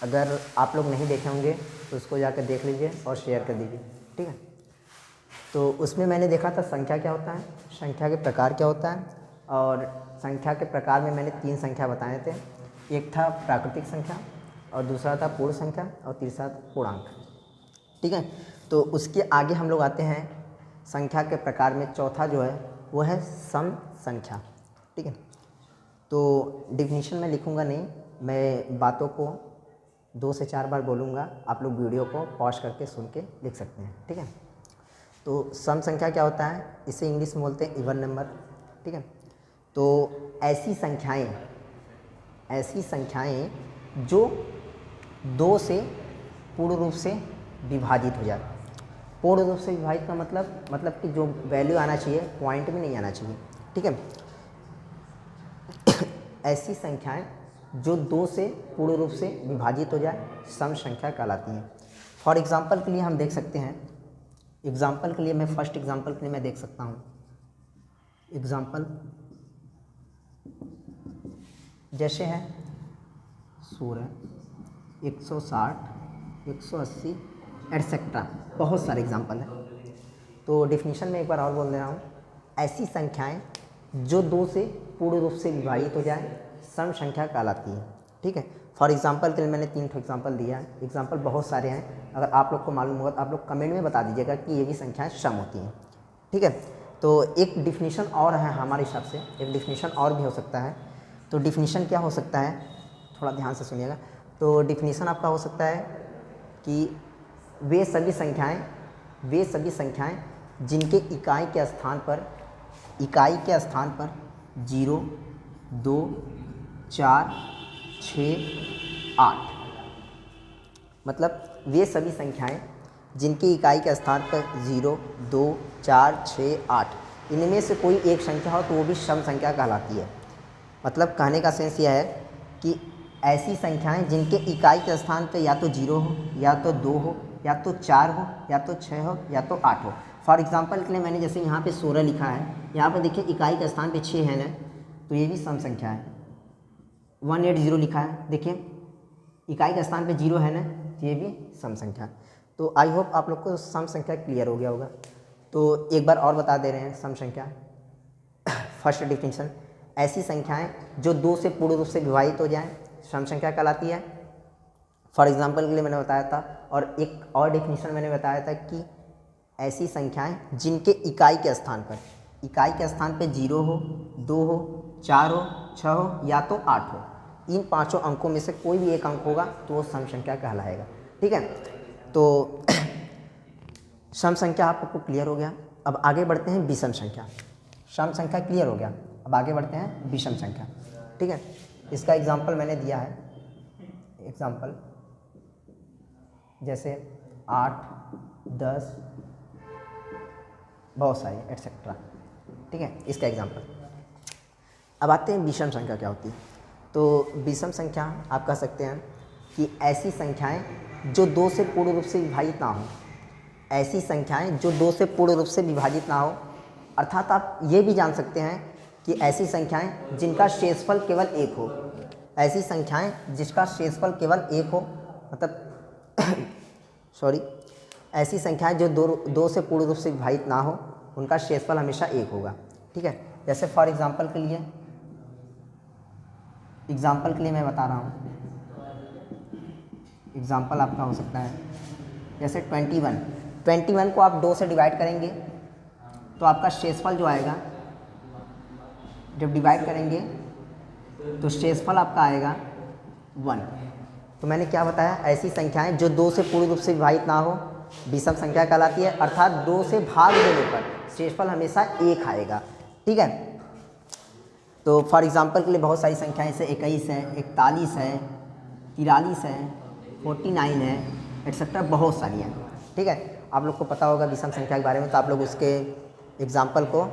अगर आप लोग नहीं देखे होंगे तो उसको जाकर देख लीजिए और शेयर कर दीजिए, ठीक है। तो उसमें मैंने देखा था संख्या क्या होता है, संख्या के प्रकार क्या होता है, और संख्या के प्रकार में मैंने 3 संख्या बताए थे। एक था प्राकृतिक संख्या, और दूसरा था पूर्ण संख्या, और तीसरा पूर्णांक, ठीक है। तो उसके आगे हम लोग आते हैं संख्या के प्रकार में चौथा जो है वो है सम संख्या, ठीक है। तो डिफिनीशन में लिखूँगा नहीं, मैं बातों को 2 से 4 बार बोलूँगा, आप लोग वीडियो को पॉज करके सुन के लिख सकते हैं, ठीक है। तो सम संख्या क्या होता है, इसे इंग्लिश में बोलते हैं इवन नंबर, ठीक है। तो ऐसी संख्याएं जो 2 से पूर्ण रूप से विभाजित हो जाए। पूर्ण रूप से विभाजित का मतलब कि जो वैल्यू आना चाहिए पॉइंट में नहीं आना चाहिए, ठीक है। ऐसी संख्याएं जो 2 से पूर्ण रूप से विभाजित हो जाए सम संख्या कहलाती हैं। फॉर एग्जांपल के लिए हम देख सकते हैं, एग्जाम्पल के लिए मैं फर्स्ट एग्जाम्पल के लिए मैं देख सकता हूँ। एग्जाम्पल जैसे है 16, 160, 180 एटसेट्रा, बहुत सारे एग्जाम्पल हैं। तो डिफिनीशन में एक बार और बोल दे रहा हूँ, ऐसी संख्याएं जो 2 से पूर्ण रूप से विभाजित हो जाए सम संख्या कहलाती है, ठीक है। फॉर एग्जांपल के लिए मैंने 3 एग्जांपल दिया है, एग्जांपल बहुत सारे हैं। अगर आप लोग को मालूम होगा तो आप लोग कमेंट में बता दीजिएगा कि ये भी संख्याएं सम होती हैं, ठीक है। तो एक डिफिनीशन और है हमारे हिसाब से, एक डिफिनीशन और भी हो सकता है। तो डिफिनीशन क्या हो सकता है, थोड़ा ध्यान से सुनिएगा। तो डिफिनीशन आपका हो सकता है कि वे सभी संख्याएं जिनके इकाई के स्थान पर 0, 2, 4, 6, 8, मतलब वे सभी संख्याएं जिनकी इकाई के स्थान पर 0, 2, 4, 6, 8 इनमें से कोई एक संख्या हो तो वो भी सम संख्या कहलाती है। मतलब कहने का सेंस यह है कि ऐसी संख्याएं जिनके इकाई के स्थान पर या तो 0 हो, या तो 2 हो, या तो 4 हो, या तो 6 हो, या तो 8 हो। फॉर एग्जांपल के लिए मैंने जैसे यहाँ पे 16 लिखा है, यहाँ पर देखिए इकाई के स्थान पे 6 है ना, तो ये भी सम संख्या है। 180 लिखा है, देखिए इकाई के स्थान पे 0 है ना, ये भी सम संख्या। तो आई होप आप लोग को सम संख्या क्लियर हो गया होगा। तो एक बार और बता दे रहे हैं सम संख्या। फर्स्ट डिफिनीशन, ऐसी संख्याएं जो 2 से पूर्ण रूप से विभाजित हो जाएं सम संख्या कहलाती है। फॉर एग्जांपल के लिए मैंने बताया था, और एक और डिफिनीशन मैंने बताया था कि ऐसी संख्याएं जिनके इकाई के स्थान पर 0 हो, 2 हो, 4 हो, 6 हो, या तो 8 हो, इन 5 अंकों में से कोई भी एक अंक होगा तो वो सम संख्या कहलाएगा, ठीक है। तो सम संख्या आपको क्लियर हो गया। अब आगे बढ़ते हैं विषम संख्या। सम संख्या क्लियर हो गया, अब आगे बढ़ते हैं विषम संख्या, ठीक है। इसका एग्जाम्पल मैंने दिया है, एग्जाम्पल जैसे 8, 10, बहुत सारी एटसेट्रा, ठीक है, इसका एग्जाम्पल। अब आते हैं विषम संख्या क्या होती है। तो विषम संख्या आप कह सकते हैं कि ऐसी संख्याएं जो 2 से पूर्ण रूप से विभाजित ना हो, ऐसी संख्याएं जो 2 से पूर्ण रूप से विभाजित ना हो, अर्थात आप ये भी जान सकते हैं कि ऐसी संख्याएं जिनका शेषफल केवल 1 हो, ऐसी संख्याएं जिसका शेषफल केवल 1 हो, मतलब सॉरी, ऐसी संख्याएं जो 2 से पूर्ण रूप से विभाजित ना हो उनका शेषफल हमेशा 1 होगा, ठीक है। जैसे फॉर एग्जांपल के लिए मैं बता रहा हूँ, एग्जांपल आपका हो सकता है जैसे 21 को आप 2 से डिवाइड करेंगे तो आपका शेषफल जो आएगा, जब डिवाइड करेंगे तो शेषफल आपका आएगा 1। तो मैंने क्या बताया, ऐसी संख्याएं जो 2 से पूर्ण रूप से विभाजित ना हो विषम संख्या कहलाती है, अर्थात 2 से भाग देने पर शेषफल हमेशा 1 आएगा, ठीक है। तो फॉर एग्जांपल के लिए बहुत सारी संख्याएं जैसे 21 है, 41 है, 43 है, 49 है, एटसेट्रा, बहुत सारी हैं, ठीक है। आप लोग को पता होगा विषम संख्या के बारे में, तो आप लोग उसके एग्जाम्पल को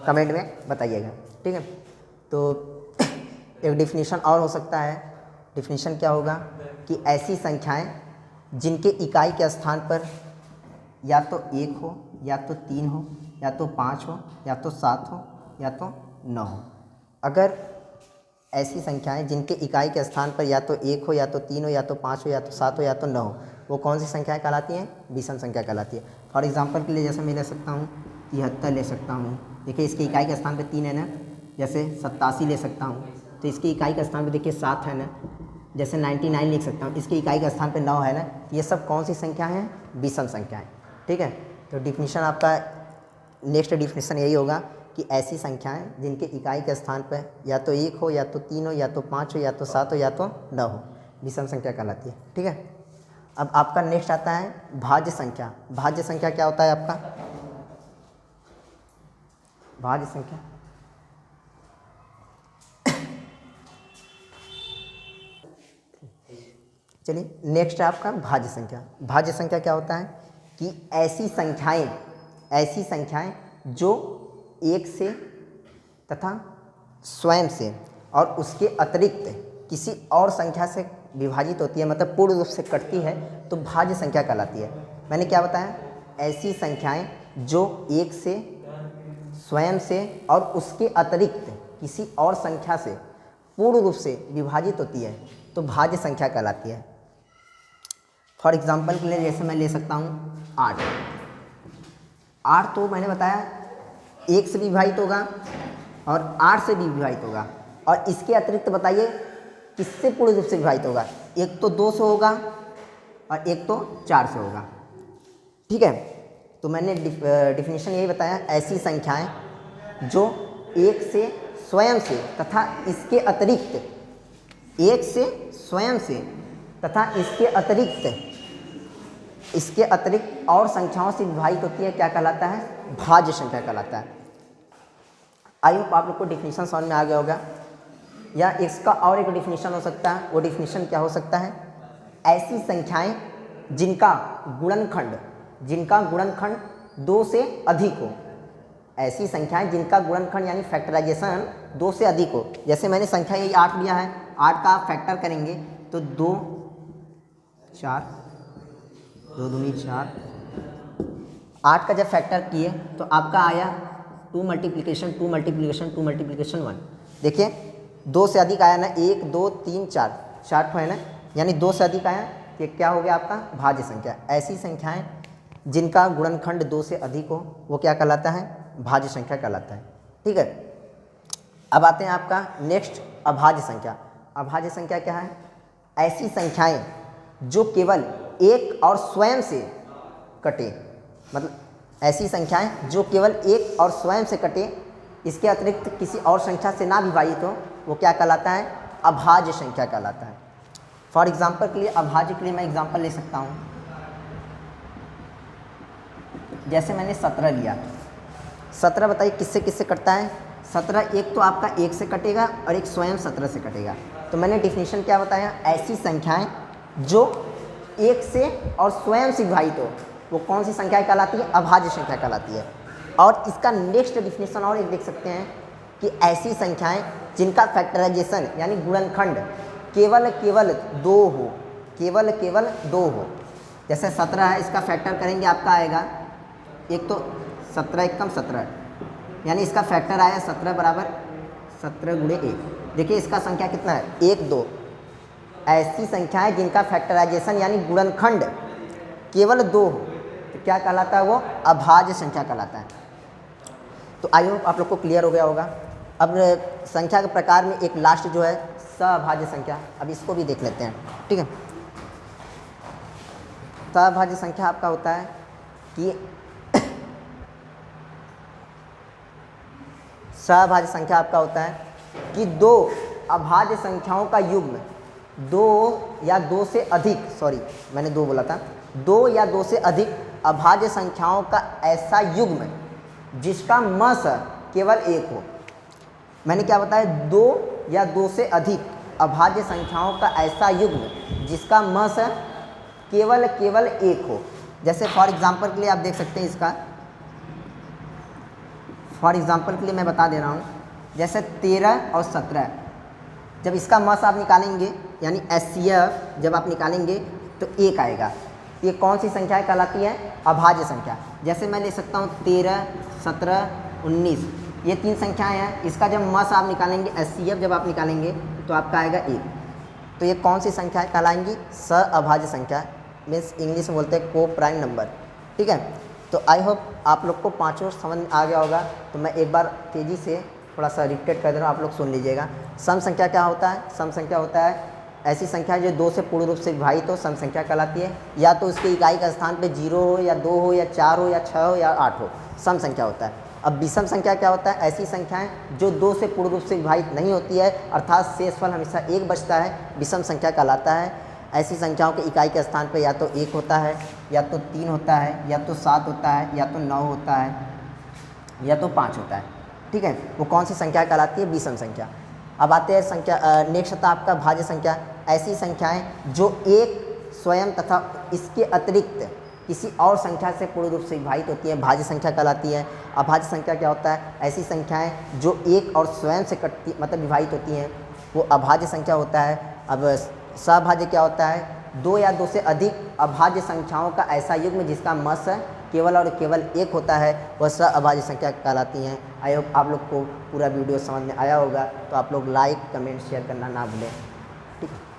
कमेंट में बताइएगा, ठीक है। तो एक डिफिनीशन और हो सकता है, डिफिनीशन क्या होगा कि ऐसी संख्याएं जिनके इकाई के स्थान पर या तो 1 हो, या तो 3 हो, या तो 5 हो, या तो 7 हो, या तो 9 हो। अगर ऐसी संख्याएं जिनके इकाई के स्थान पर या तो 1 हो, या तो 3 हो, या तो 5 हो, या तो 7 हो, या तो 9 हो, वो कौन सी संख्याएं कहलाती हैं? विषम संख्या कहलाती है। फॉर एग्जांपल के लिए जैसे मैं ले सकता हूँ 73 ले सकता हूँ। देखिए इसकी इकाई के स्थान पर 3 है ना। जैसे 87 ले सकता हूँ, तो इसकी इकाई के स्थान पर देखिए 7 है ना। जैसे 99 लिख सकता हूँ, इसकी इकाई के स्थान पर 9 है ना। ये सब कौन सी संख्या हैं? विषम संख्याएँ। ठीक है, तो डिफिनीशन आपका नेक्स्ट डिफिनीशन यही होगा कि ऐसी संख्याएं जिनके इकाई के स्थान पर या तो 1 हो, या तो 3 हो, या तो 5 हो, या तो 7 हो, या तो 9 हो, विषम संख्या कहलाती है। ठीक है, अब आपका नेक्स्ट आता है भाज्य संख्या। भाज्य संख्या क्या होता है आपका? भाज्य संख्या चलिए नेक्स्ट है आपका भाज्य संख्या। भाज्य संख्या क्या होता है कि ऐसी संख्याएं जो एक से तथा स्वयं से और उसके अतिरिक्त किसी और संख्या से विभाजित होती है, मतलब पूर्ण रूप से कटती है, तो भाज्य संख्या कहलाती है। मैंने क्या बताया? ऐसी संख्याएं जो एक से, स्वयं से और उसके अतिरिक्त किसी और संख्या से पूर्ण रूप से विभाजित होती है, तो भाज्य संख्या कहलाती है। फॉर एग्जाम्पल के लिए जैसे मैं ले सकता हूँ 8। 8 तो मैंने बताया 1 से विभाजित होगा और 8 से भी विभाजित होगा, और इसके अतिरिक्त बताइए किससे पूर्ण रूप से विभाजित होगा? एक तो 2 से होगा और एक तो 4 से होगा। ठीक है, तो मैंने डिफिनीशन यही बताया, ऐसी संख्याएं जो 1 से, स्वयं से तथा इसके अतिरिक्त, 1 से, स्वयं से तथा इसके अतिरिक्त और संख्याओं से विभाजित होती है, क्या कहलाता है? भाज्य संख्या कहलाता है। आई होप आप लोग को डिफिनीशन समझ में आ गया होगा। या इसका और एक डिफिनीशन हो सकता है, वो डिफिनीशन क्या हो सकता है? ऐसी संख्याएं जिनका गुणनखंड 2 से अधिक हो। ऐसी संख्याएं जिनका गुणनखंड यानी फैक्टराइजेशन 2 से अधिक हो। जैसे मैंने संख्या यही 8 लिया है, 8 का आप फैक्टर करेंगे तो 2 4, 2 दूनी 4। 8 का जब फैक्टर किए तो आपका आया 2 मल्टीप्लिकेशन 2 मल्टीप्लिकेशन 2 मल्टीप्लिकेशन 1। देखिए 2 से अधिक आया ना, 1 2 3 4, 4 है ना, यानी 2 से अधिक आया, ये क्या हो गया आपका? भाज्य संख्या। ऐसी संख्याएं जिनका गुणनखंड 2 से अधिक हो, वो क्या कहलाता है? भाज्य संख्या कहलाता है। ठीक है, अब आते हैं आपका नेक्स्ट अभाज्य संख्या। अभाज्य संख्या क्या है? ऐसी संख्याएं जो केवल एक और स्वयं से कटे, मतलब ऐसी संख्याएं जो केवल एक और स्वयं से कटे, इसके अतिरिक्त किसी और संख्या से ना विभाजित हो, वो क्या कहलाता है? अभाज्य संख्या कहलाता है। फॉर एग्जाम्पल के लिए, अभाज्य के लिए मैं एग्जाम्पल ले सकता हूँ। जैसे मैंने 17 लिया, 17 बताइए किससे किससे कटता है? 17 एक तो आपका 1 से कटेगा और एक स्वयं 17 से कटेगा। तो मैंने डिफिनीशन क्या बताया? ऐसी संख्याएं जो 1 से और स्वयं से विभाजित हो, वो कौन सी संख्याएं कहलाती है? अभाज्य संख्या कहलाती है। और इसका नेक्स्ट डिफिनीशन और एक देख सकते हैं कि ऐसी संख्याएं जिनका फैक्टराइजेशन यानी गुणनखंड केवल 2 हो, केवल 2 हो। जैसे 17 है, इसका फैक्टर करेंगे आपका आएगा, एक तो 17 एकम 17, यानी इसका फैक्टर आया 17 बराबर 17 गुणे 1। देखिए इसका संख्या कितना है? 1 2। ऐसी संख्याएं जिनका फैक्टराइजेशन यानी गुणनखंड केवल 2 हो, तो क्या कहलाता है? वो अभाज्य संख्या कहलाता है। तो आई होप आप लोग को क्लियर हो गया होगा। अब संख्या के प्रकार में एक लास्ट जो है सअभाज्य संख्या, अब इसको भी देख लेते हैं। ठीक है, सअभाज्य संख्या आपका होता है कि सअभाज्य संख्या आपका होता है कि 2 अभाज्य संख्याओं का युग्म, 2 या 2 से अधिक, सॉरी मैंने 2 बोला था, 2 या 2 से अधिक अभाज्य संख्याओं का ऐसा युग्म जिसका मस केवल 1 हो। मैंने क्या बताया? 2 या 2 से अधिक अभाज्य संख्याओं का ऐसा युग्म जिसका मस केवल 1 हो। जैसे फॉर एग्जांपल के लिए आप देख सकते हैं, इसका फॉर एग्जांपल के लिए मैं बता दे रहा हूँ। जैसे 13 और 17, जब इसका मस आप निकालेंगे यानी HCF जब आप निकालेंगे तो 1 आएगा। ये कौन सी संख्या कहलाती है? अभाज्य संख्या। जैसे मैं ले सकता हूँ 13, 17, 19, ये 3 संख्याएं हैं। इसका जब मस आप निकालेंगे, HCF जब आप निकालेंगे तो आपका आएगा 1। तो ये कौन सी संख्या कहलाएंगी? सअभाज्य संख्या, मीन्स इंग्लिश में बोलते हैं को प्राइम नंबर। ठीक है, तो आई होप आप लोग को पाँचों समझ में आ गया होगा। तो मैं एक बार तेज़ी से थोड़ा सा रिपीट कर दे रहा हूँ, आप लोग सुन लीजिएगा। सम संख्या क्या होता है? सम संख्या होता है ऐसी संख्या जो 2 से पूर्ण रूप से विभाजित हो, सम संख्या कहलाती है। या तो उसके इकाई का स्थान पे 0 हो या 2 हो या 4 हो या 6 हो या 8 हो, सम संख्या होता है। अब विषम संख्या क्या होता है? ऐसी संख्याएं जो 2 से पूर्ण रूप से विभाजित नहीं होती है, अर्थात शेषफल हमेशा 1 बचता है, विषम संख्या कहलाता है। ऐसी संख्याओं के इकाई के स्थान पे या तो 1 होता है, या तो 3 होता है, या तो 7 होता है, या तो 9 होता है, या तो 5 होता है। ठीक है, वो कौन सी संख्या कहलाती है? विषम संख्या। अब आते हैं संख्या नेक्स्ट होता है आपका भाज्य संख्या। ऐसी संख्याएं जो एक स्वयं तथा इसके अतिरिक्त किसी और संख्या से पूर्ण रूप से विभाजित होती है, भाज्य संख्या कहलाती है। अभाज्य संख्या क्या होता है? ऐसी संख्याएं जो एक और स्वयं से कटती मतलब विभाजित होती हैं, वो अभाज्य संख्या होता है। अब सभाज्य क्या होता है? 2 या 2 से अधिक अभाज्य संख्याओं का ऐसा युग्म जिसका मस केवल और केवल 1 होता है, वह सअभाज्य संख्या कहलाती हैं। आई होप आप लोग को पूरा वीडियो समझ में आया होगा। तो आप लोग लाइक, कमेंट, शेयर करना ना भूलें। ठीक है।